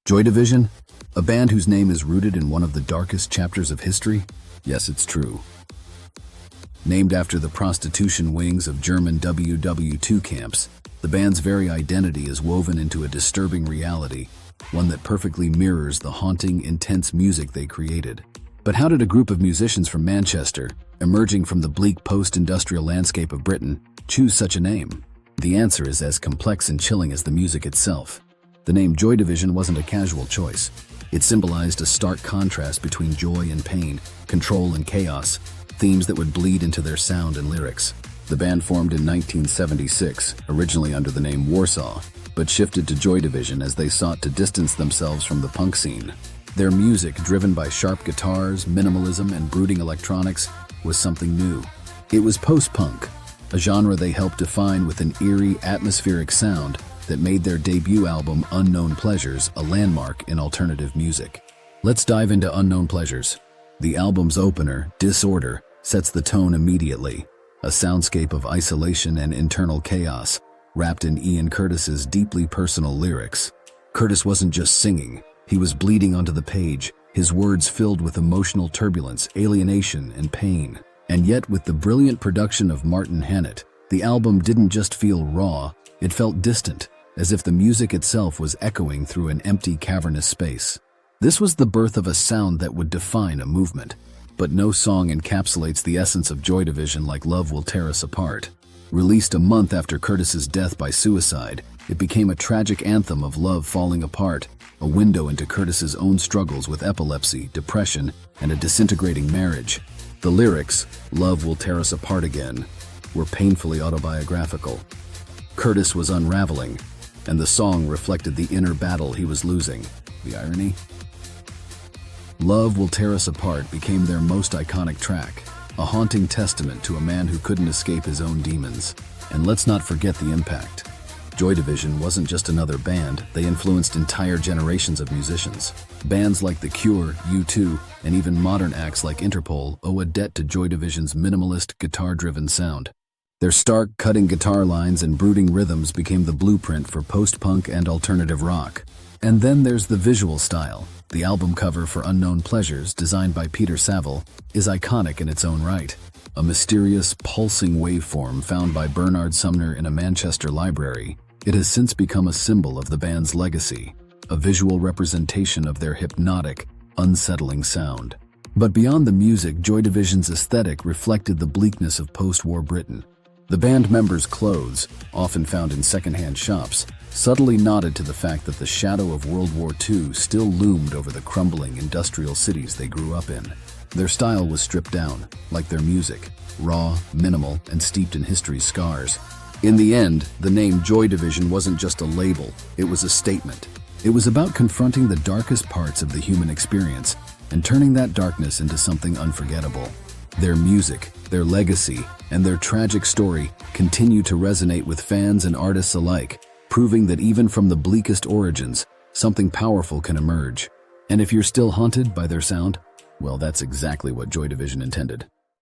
Joy Division? A band whose name is rooted in one of the darkest chapters of history? Yes, it's true. Named after the prostitution wings of German WW2 camps, the band's very identity is woven into a disturbing reality, one that perfectly mirrors the haunting, intense music they created. But how did a group of musicians from Manchester, emerging from the bleak post-industrial landscape of Britain, choose such a name? The answer is as complex and chilling as the music itself. The name Joy Division wasn't a casual choice. It symbolized a stark contrast between joy and pain, control and chaos, themes that would bleed into their sound and lyrics. The band formed in 1976, originally under the name Warsaw, but shifted to Joy Division as they sought to distance themselves from the punk scene. Their music, driven by sharp guitars, minimalism, and brooding electronics, was something new. It was post-punk, a genre they helped define with an eerie, atmospheric sound that made their debut album Unknown Pleasures a landmark in alternative music. Let's dive into Unknown Pleasures. The album's opener, Disorder, sets the tone immediately, a soundscape of isolation and internal chaos, wrapped in Ian Curtis's deeply personal lyrics. Curtis wasn't just singing, he was bleeding onto the page, his words filled with emotional turbulence, alienation, and pain. And yet, with the brilliant production of Martin Hannett, the album didn't just feel raw, it felt distant, as if the music itself was echoing through an empty, cavernous space. This was the birth of a sound that would define a movement. But no song encapsulates the essence of Joy Division like Love Will Tear Us Apart. Released a month after Curtis's death by suicide, it became a tragic anthem of love falling apart, a window into Curtis's own struggles with epilepsy, depression, and a disintegrating marriage. The lyrics, "Love Will Tear Us Apart Again," were painfully autobiographical. Curtis was unraveling, and the song reflected the inner battle he was losing. The irony? Love Will Tear Us Apart became their most iconic track, a haunting testament to a man who couldn't escape his own demons. And let's not forget the impact. Joy Division wasn't just another band, they influenced entire generations of musicians. Bands like The Cure, U2, and even modern acts like Interpol owe a debt to Joy Division's minimalist, guitar-driven sound. Their stark, cutting guitar lines and brooding rhythms became the blueprint for post-punk and alternative rock. And then there's the visual style. The album cover for Unknown Pleasures, designed by Peter Saville, is iconic in its own right. A mysterious, pulsing waveform found by Bernard Sumner in a Manchester library, it has since become a symbol of the band's legacy, a visual representation of their hypnotic, unsettling sound. But beyond the music, Joy Division's aesthetic reflected the bleakness of post-war Britain. The band members' clothes, often found in secondhand shops, subtly nodded to the fact that the shadow of World War II still loomed over the crumbling industrial cities they grew up in. Their style was stripped down, like their music, raw, minimal, and steeped in history's scars. In the end, the name Joy Division wasn't just a label, it was a statement. It was about confronting the darkest parts of the human experience and turning that darkness into something unforgettable. Their music, their legacy, and their tragic story continue to resonate with fans and artists alike, proving that even from the bleakest origins, something powerful can emerge. And if you're still haunted by their sound, well, that's exactly what Joy Division intended.